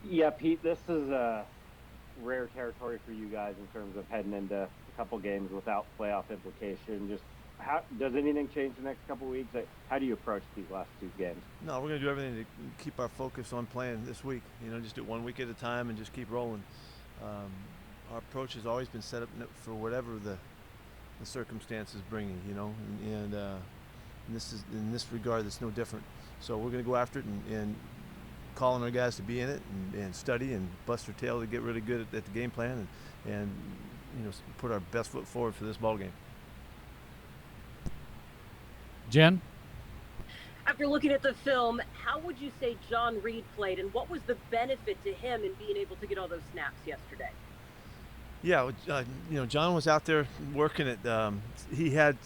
Yeah, Pete, this is rare territory for you guys in terms of heading into a couple games without playoff implication. Just how does anything change the next couple weeks? How do you approach these last two games? No, we're going to do everything to keep our focus on playing this week. Just do it 1 week at a time and just keep rolling. Um, our approach has always been set up for whatever the circumstances bringing, and this is in this regard that's no different. So we're going to go after it and calling our guys to be in it and study and bust their tail to get really good at the game plan and put our best foot forward for this ball game. Jen? After looking at the film, how would you say John Reed played, and what was the benefit to him in being able to get all those snaps yesterday? Yeah, John was out there working it. He had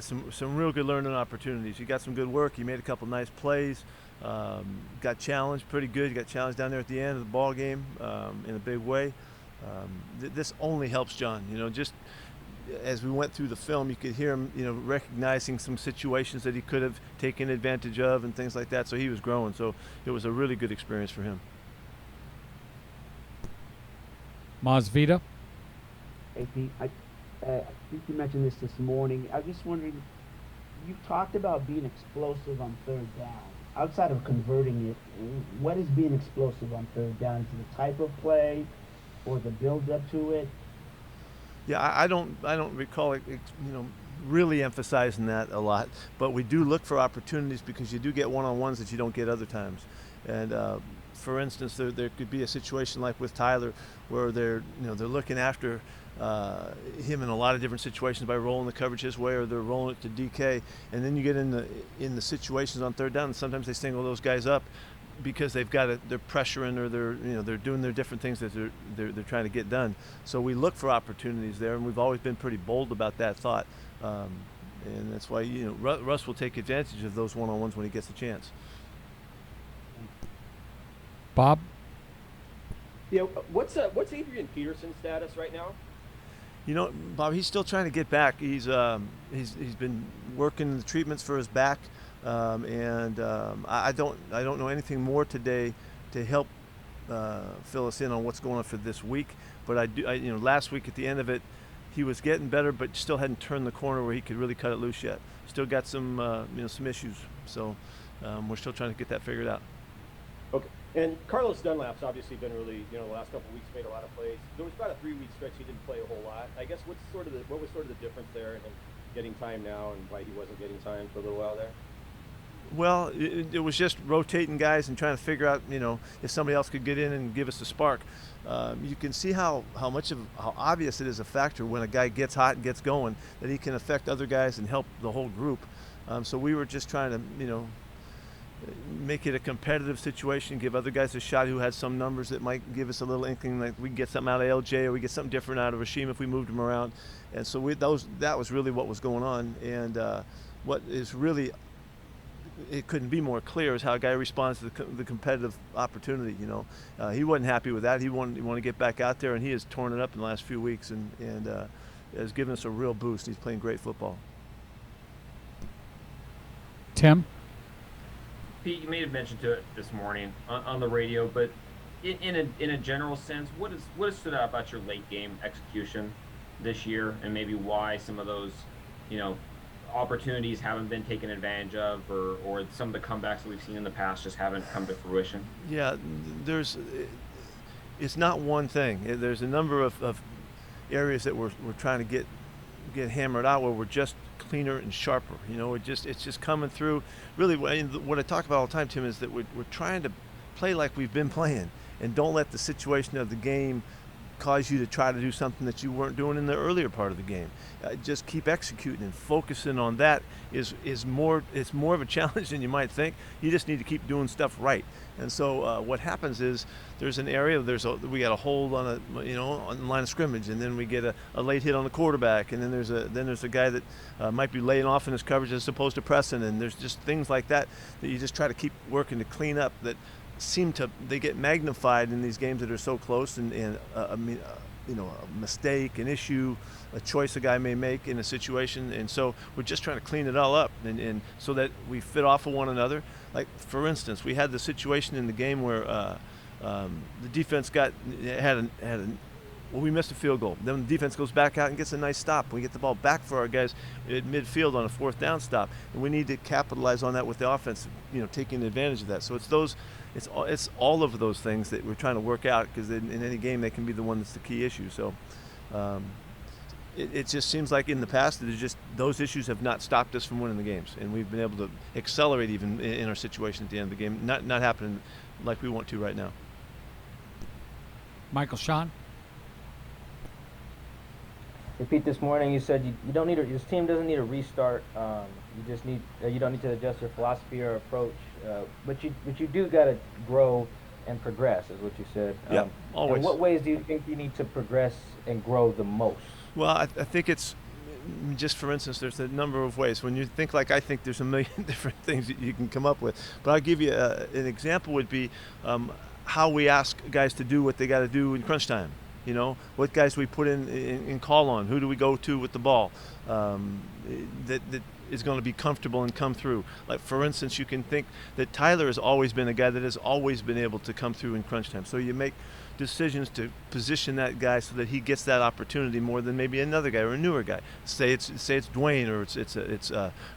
some real good learning opportunities. He got some good work. He made a couple nice plays. Got challenged pretty good. He got challenged down there at the end of the ball game in a big way. This only helps John. Just as we went through the film, you could hear him, recognizing some situations that he could have taken advantage of and things like that. So he was growing. So it was a really good experience for him. Masvita? Hey, Pete, I think you mentioned this morning. I was just wondering, you talked about being explosive on third down. Outside of converting it, what is being explosive on third down? Is it the type of play or the build-up to it? Yeah, I don't recall it, really emphasizing that a lot. But we do look for opportunities because you do get one-on-ones that you don't get other times. And for instance, there could be a situation like with Tyler where they're looking after him in a lot of different situations by rolling the coverage his way, or they're rolling it to DK, and then you get in the situations on third down, and sometimes they single those guys up because they've got they're pressuring, or they're doing their different things that they're trying to get done. So we look for opportunities there, and we've always been pretty bold about that thought, and that's why Russ will take advantage of those one-on-ones when he gets the chance. Bob? Yeah, what's Adrian Peterson's status right now? Bob, he's still trying to get back. He's been working the treatments for his back, and I don't know anything more today to help fill us in on what's going on for this week. But I do. Last week at the end of it, he was getting better, but still hadn't turned the corner where he could really cut it loose yet. Still got some some issues. So we're still trying to get that figured out. Okay. And Carlos Dunlap's obviously been really, the last couple of weeks made a lot of plays. There was about a 3-week stretch he didn't play a whole lot. I guess what was sort of the difference there in him getting time now and why he wasn't getting time for a little while there? Well, it was just rotating guys and trying to figure out, if somebody else could get in and give us a spark. You can see how obvious it is a factor when a guy gets hot and gets going, that he can affect other guys and help the whole group. So we were just trying to, make it a competitive situation, give other guys a shot who had some numbers that might give us a little inkling, like we can get something out of LJ or we get something different out of Rasheem if we moved him around. And so that was really what was going on. And what is really, it couldn't be more clear, is how a guy responds to the competitive opportunity. He wasn't happy with that. He wanted to get back out there, and he has torn it up in the last few weeks and has given us a real boost. He's playing great football. Tim? Pete, you may have mentioned to it this morning on the radio, but in a general sense, what has stood out about your late game execution this year, and maybe why some of those, opportunities haven't been taken advantage of, or some of the comebacks that we've seen in the past just haven't come to fruition? Yeah, it's not one thing. There's a number of areas that we're trying to get hammered out, where we're just cleaner and sharper. It's just coming through. Really, what I talk about all the time, Tim, is that we're trying to play like we've been playing, and don't let the situation of the game cause you to try to do something that you weren't doing in the earlier part of the game. Just keep executing and focusing on that is more. It's more of a challenge than you might think. You just need to keep doing stuff right. And so what happens is there's an area, we got a hold on on the line of scrimmage, and then we get a late hit on the quarterback, and then there's a guy that might be laying off in his coverage as opposed to pressing, and there's just things like that you just try to keep working to clean up, that they get magnified in these games that are so close, and a mistake, an issue, a choice a guy may make in a situation, and so we're just trying to clean it all up, and so that we fit off of one another. Like, for instance, we had the situation in the game where The defense well, we missed a field goal. Then the defense goes back out and gets a nice stop. We get the ball back for our guys at midfield on a 4th down stop, and we need to capitalize on that with the offense, taking advantage of that. So it's all of those things that we're trying to work out, because in any game they can be the one that's the key issue. So it just seems like in the past that those issues have not stopped us from winning the games, and we've been able to accelerate even in our situation at the end of the game. Not happening like we want to right now. Michael Sean. Hey, Pete, this morning you said you don't need this team doesn't need a restart. You don't need to adjust your philosophy or approach, but you do got to grow and progress, is what you said. Yeah, always. In what ways do you think you need to progress and grow the most? Well, I think it's just, for instance, there's a number of ways. When you think like I think, there's a million different things that you can come up with. But I'll give you an example would be how we ask guys to do what they got to do in crunch time. What guys we put in call on, who do we go to with the ball that is going to be comfortable and come through. Like, for instance, you can think that Tyler has always been a guy that has always been able to come through in crunch time. So you make decisions to position that guy so that he gets that opportunity more than maybe another guy or a newer guy. Say it's Dwayne, or it's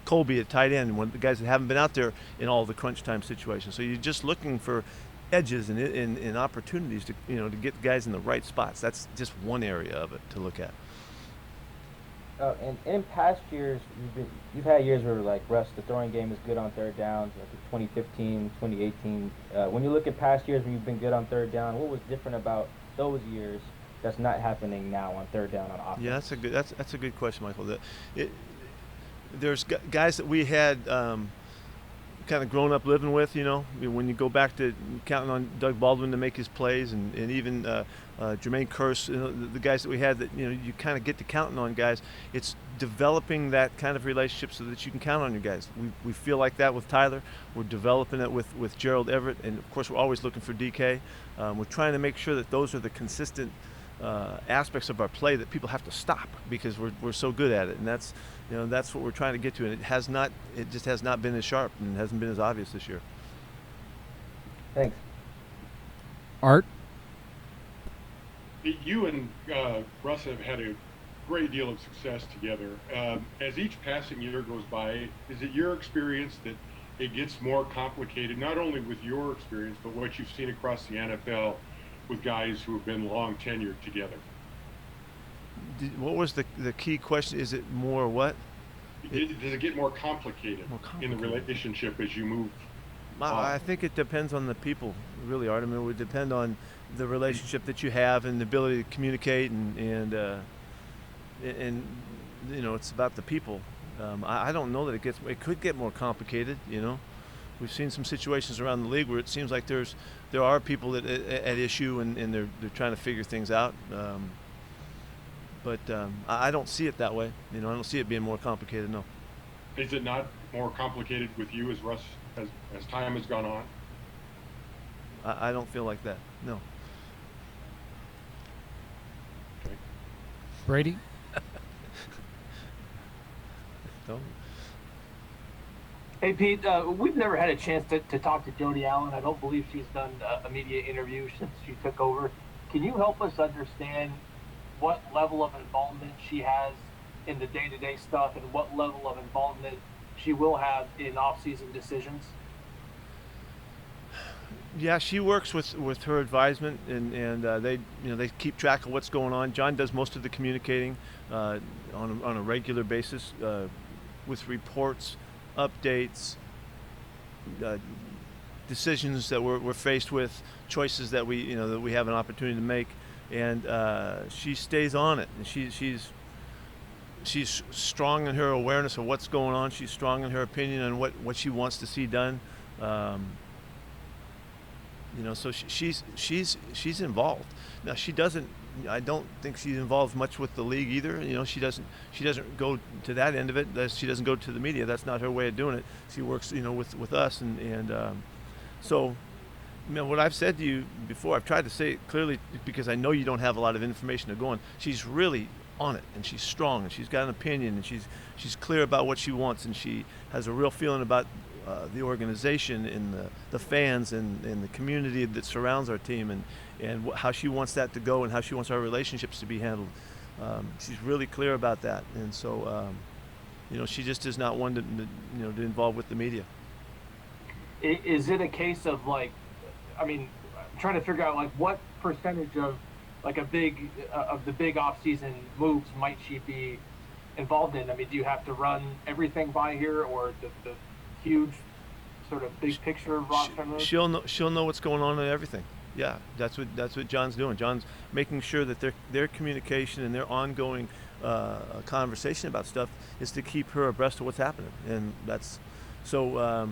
Colby at tight end, one of the guys that haven't been out there in all the crunch time situations. So you're just looking for edges and opportunities to to get guys in the right spots. That's just one area of it to look at. And in past years, you've had years where, like, Russ, the throwing game is good on 3rd downs, like 2015, 2018. When you look at past years when you've been good on 3rd down, what was different about those years that's not happening now on 3rd down on offense? Yeah, that's a good question, Michael. There's guys that we had kind of grown up living with, when you go back to counting on Doug Baldwin to make his plays, and even Jermaine Kearse, the guys that we had that, you kind of get to counting on guys. It's developing that kind of relationship so that you can count on your guys. We feel like that with Tyler. We're developing it with Gerald Everett, and of course we're always looking for DK. We're trying to make sure that those are the consistent aspects of our play that people have to stop, because we're so good at it, and that's what we're trying to get to, and it just has not been as sharp and hasn't been as obvious this year. Thanks. Art. You and Russ have had a great deal of success together. As each passing year goes by, is it your experience that it gets more complicated, not only with your experience, but what you've seen across the NFL with guys who have been long tenured together? What was the key question? Is it more what? Does it get more complicated in the relationship as you move on? I think it depends on the people, really, Art. I mean, it would depend on the relationship that you have and the ability to communicate, and it's about the people. I don't know that it could get more complicated. We've seen some situations around the league where it seems like there are people that at issue, and they're trying to figure things out. But I don't see it that way. I don't see it being more complicated. No. Is it not more complicated with you as Russ as time has gone on? I don't feel like that. No. Okay. Brady. Don't. Hey, Pete, we've never had a chance to talk to Jody Allen. I don't believe she's done a media interview since she took over. Can you help us understand what level of involvement she has in the day-to-day stuff, and what level of involvement she will have in off-season decisions? Yeah, she works with her advisement, and they keep track of what's going on. John does most of the communicating on a regular basis with reports, updates, decisions that we're faced with, choices that we have an opportunity to make, and she stays on it. And she's strong in her awareness of what's going on. She's strong in her opinion on what she wants to see done. So she's involved. Now she doesn't. I don't think she's involved much with the league either. She doesn't go to that end of it. She doesn't go to the media. That's not her way of doing it. She works, with us, and so. What I've said to you before, I've tried to say it clearly because I know you don't have a lot of information to go on. She's really on it, and she's strong, and she's got an opinion, and she's clear about what she wants, and she has a real feeling about the organization and the fans and the community that surrounds our team and how she wants that to go and how she wants our relationships to be handled. She's really clear about that, and so she just is not one to involve with the media. Is it a case of I'm trying to figure out what percentage of the big off-season moves might she be involved in? I mean, do you have to run everything by here, or the huge sort of big picture roster moves? She'll know what's going on and everything. Yeah, that's what John's doing. John's making sure that their communication and their ongoing conversation about stuff is to keep her abreast of what's happening, and that's so.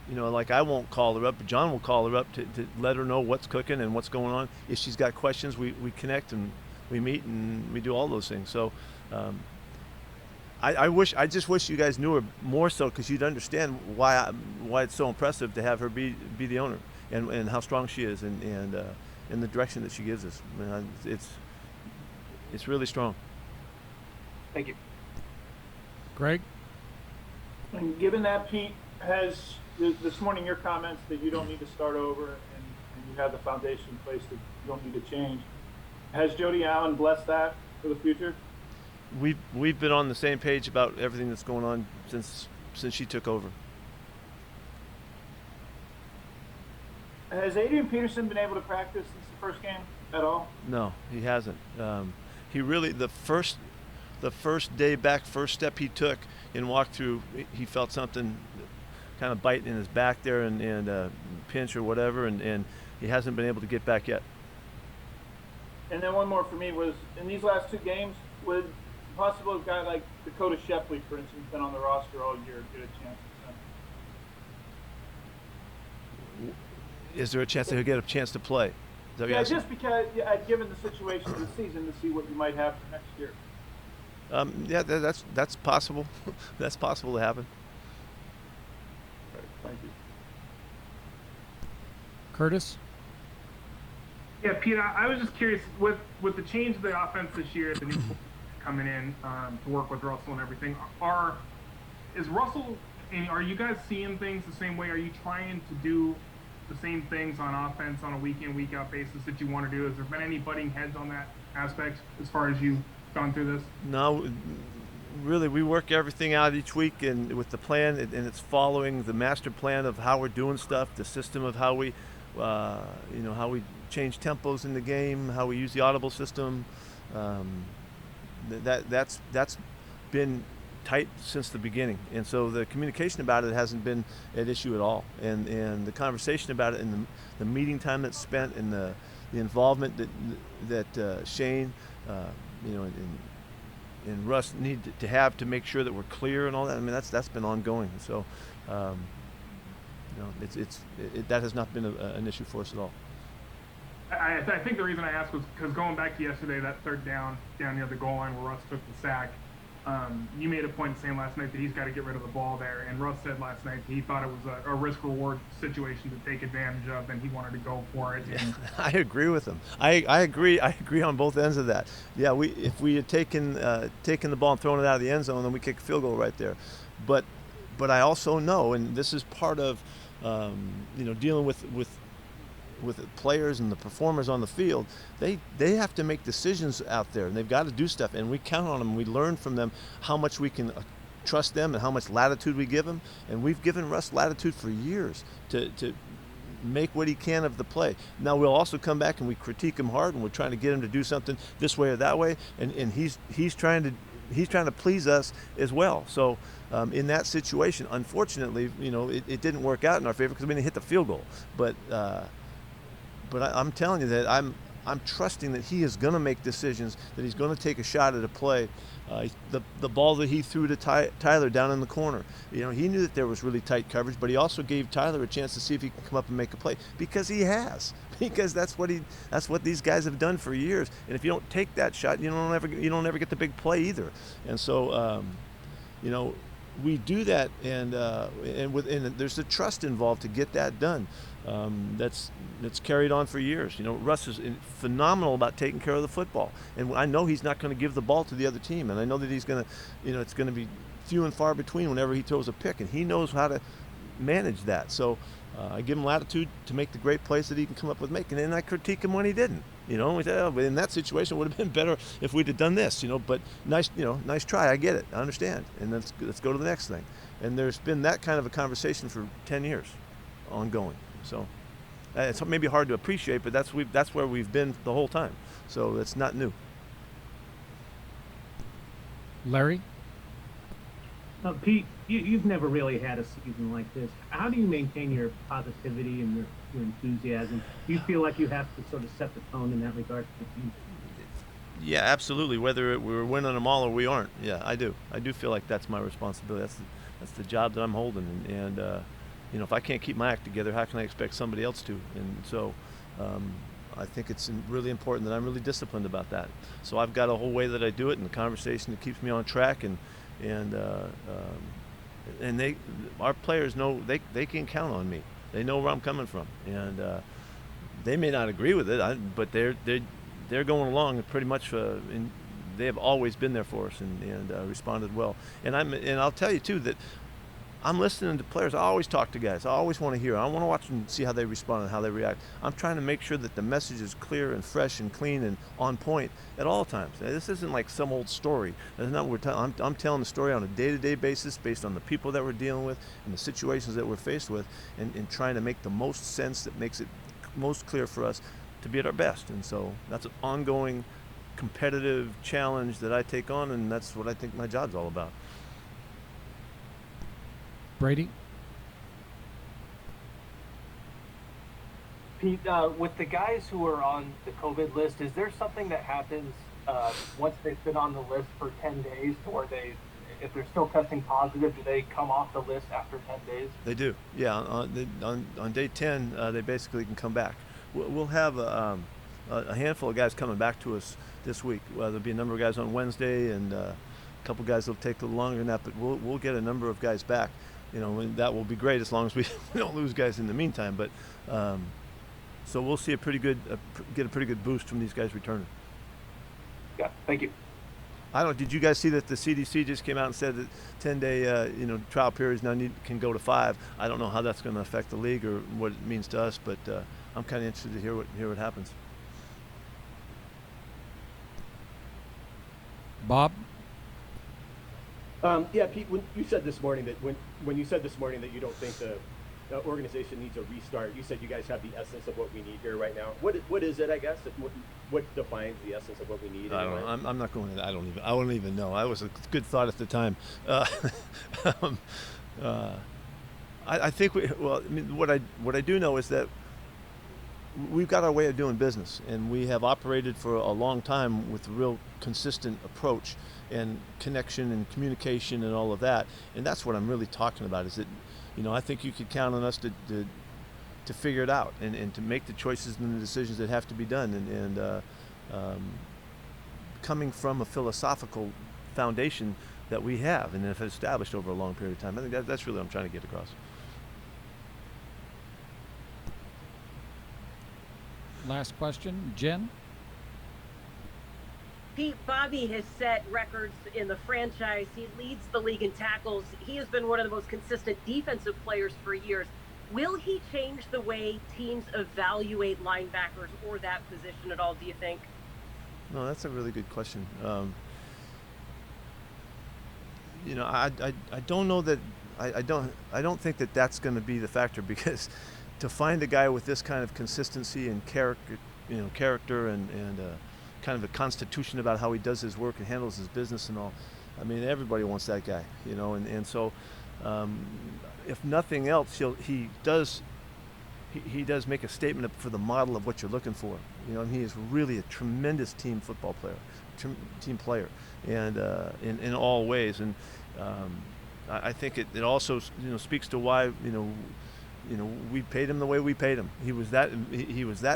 I won't call her up, but John will call her up to let her know what's cooking and what's going on. If she's got questions, we connect and we meet and we do all those things. So I just wish you guys knew her more so, because you'd understand why it's so impressive to have her be the owner and how strong she is and in the direction that she gives us. It's really strong. Thank you. Greg? And given that, Pete, has this morning your comments that you don't need to start over and you have the foundation in place that you don't need to change, has Jody Allen blessed that for the future? We've been on the same page about everything that's going on since she took over. Has Adrian Peterson been able to practice since the first game at all? No, he hasn't. He really the first day back, first step he took in walkthrough, he felt something kind of biting in his back there and pinch or whatever, and he hasn't been able to get back yet. And then one more for me was, in these last two games, would possible a guy like Dakota Shepley, for instance, been on the roster all year, get a chance to Is there a chance that he'll get a chance to play? just because, given the situation of the season, to see what you might have for next year. That's possible. That's possible to happen. Right, thank you. Curtis? Yeah, Pete, I was just curious, with the change of the offense this year, the new coming in to work with Russell and everything, are you guys seeing things the same way? Are you trying to do the same things on offense on a week-in, week-out basis that you want to do? Has there been any butting heads on that aspect as far as you've gone through this? No, really, we work everything out each week and with the plan, and it's following the master plan of how we're doing stuff, the system of how we, how we change tempos in the game, how we use the audible system. That's been tight since the beginning, and so the communication about it hasn't been an issue at all, and the conversation about it and the meeting time that's spent and the involvement that Shane and Russ need to have to make sure that we're clear and all that. I mean, that's been ongoing. So, that has not been an issue for us at all. I think the reason I asked was because going back to yesterday, that third down near the goal line where Russ took the sack, you made a point saying last night that he's got to get rid of the ball there, and Russ said last night he thought it was a risk-reward situation to take advantage of, and he wanted to go for it. Yeah, I agree with him. I agree on both ends of that. Yeah, if we had taken the ball and thrown it out of the end zone, then we kick a field goal right there. But I also know, and this is part of dealing with the players and the performers on the field, they have to make decisions out there, and they've got to do stuff, and we count on them. We learn from them how much we can trust them and how much latitude we give them, and we've given Russ latitude for years to make what he can of the play. Now we'll also come back and we critique him hard, and we're trying to get him to do something this way or that way, and he's trying to please us as well. So in that situation, unfortunately, it didn't work out in our favor because we didn't hit the field goal. But I'm telling you that I'm trusting that he is going to make decisions, that he's going to take a shot at a play. The ball that he threw to Tyler down in the corner, he knew that there was really tight coverage, but he also gave Tyler a chance to see if he can come up and make a play, because he has. Because that's what these guys have done for years. And if you don't take that shot, you don't ever get the big play either. And so we do that, and there's a trust involved to get that done. That's carried on for years. Russ is phenomenal about taking care of the football, and I know he's not going to give the ball to the other team, and I know that he's going to, it's going to be few and far between whenever he throws a pick, and he knows how to manage that. So I give him latitude to make the great plays that he can come up with making, and I critique him when he didn't. We say, oh, but in that situation, it would have been better if we'd have done this. But nice try. I get it. I understand. And let's go to the next thing. And there's been that kind of a conversation for 10 years, ongoing. So it's maybe hard to appreciate, but that's where we've been the whole time. So it's not new. Larry? Pete, you've never really had a season like this. How do you maintain your positivity and your enthusiasm? Do you feel like you have to sort of set the tone in that regard for the team? Yeah, absolutely. Whether we're winning them all or we aren't, yeah, I do. I do feel like that's my responsibility. That's the job that I'm holding. And if I can't keep my act together, how can I expect somebody else to? And so I think it's really important that I'm really disciplined about that. So I've got a whole way that I do it, and the conversation that keeps me on track, and our players know they can count on me. They know where I'm coming from, and they may not agree with it, but they're going along pretty much. They have always been there for us and responded well. And I'll tell you too that I'm listening to players. I always talk to guys. I always want to hear. I want to watch and see how they respond and how they react. I'm trying to make sure that the message is clear and fresh and clean and on point at all times. This isn't like some old story. That's not what we're telling. I'm telling the story on a day-to-day basis based on the people that we're dealing with and the situations that we're faced with, and trying to make the most sense that makes it most clear for us to be at our best. And so that's an ongoing competitive challenge that I take on, and that's what I think my job's all about. Brady? Pete, with the guys who are on the COVID list, is there something that happens once they've been on the list for 10 days, or if they're still testing positive, do they come off the list after 10 days? They do, yeah. On day 10, they basically can come back. We'll have a handful of guys coming back to us this week. There'll be a number of guys on Wednesday, and a couple guys will take a little longer than that, but we'll get a number of guys back. And that will be great as long as we don't lose guys in the meantime. But so we'll see get a pretty good boost from these guys returning. Yeah, thank you. Did you guys see that the CDC just came out and said that 10-day trial periods now can go to 5? I don't know how that's going to affect the league or what it means to us, but I'm kind of interested to hear what happens. Bob? Yeah, Pete, when you said this morning that you don't think the organization needs a restart, you said you guys have the essence of what we need here right now. What is it? I guess what defines the essence of what we need? I don't know. I'm not going to. I don't even know. I was a good thought at the time. I think what I do know is that we've got our way of doing business, and we have operated for a long time with a real consistent approach and connection and communication and all of that. And that's what I'm really talking about, is that, I think you could count on us to figure it out and to make the choices and the decisions that have to be done. And coming from a philosophical foundation that we have and have established over a long period of time, I think that's really what I'm trying to get across. Last question, Jen? Pete, Bobby has set records in the franchise. He leads the league in tackles. He has been one of the most consistent defensive players for years. Will he change the way teams evaluate linebackers or that position at all, do you think? No, that's a really good question. I don't know that I don't think that that's going to be the factor, because to find a guy with this kind of consistency and character and kind of a constitution about how he does his work and handles his business and all, I mean, everybody wants that guy, and so if nothing else, he does make a statement for the model of what you're looking for. He is really a tremendous team football player, team player, and in all ways. And I think it also speaks to why we paid him the way we paid him. He was that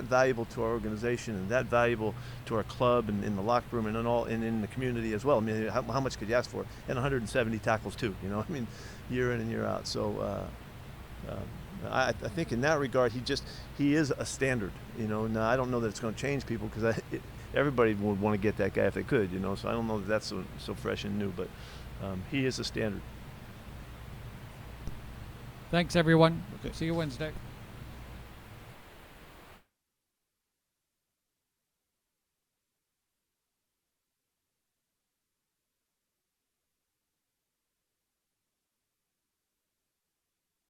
valuable to our organization and that valuable to our club and in the locker room and in the community as well. I mean, how much could you ask for? And 170 tackles too. Year in and year out. So I think in that regard, he is a standard. Now I don't know that it's going to change people, because everybody would want to get that guy if they could. So I don't know that that's so fresh and new, but he is a standard. Thanks, everyone. Okay. See you Wednesday.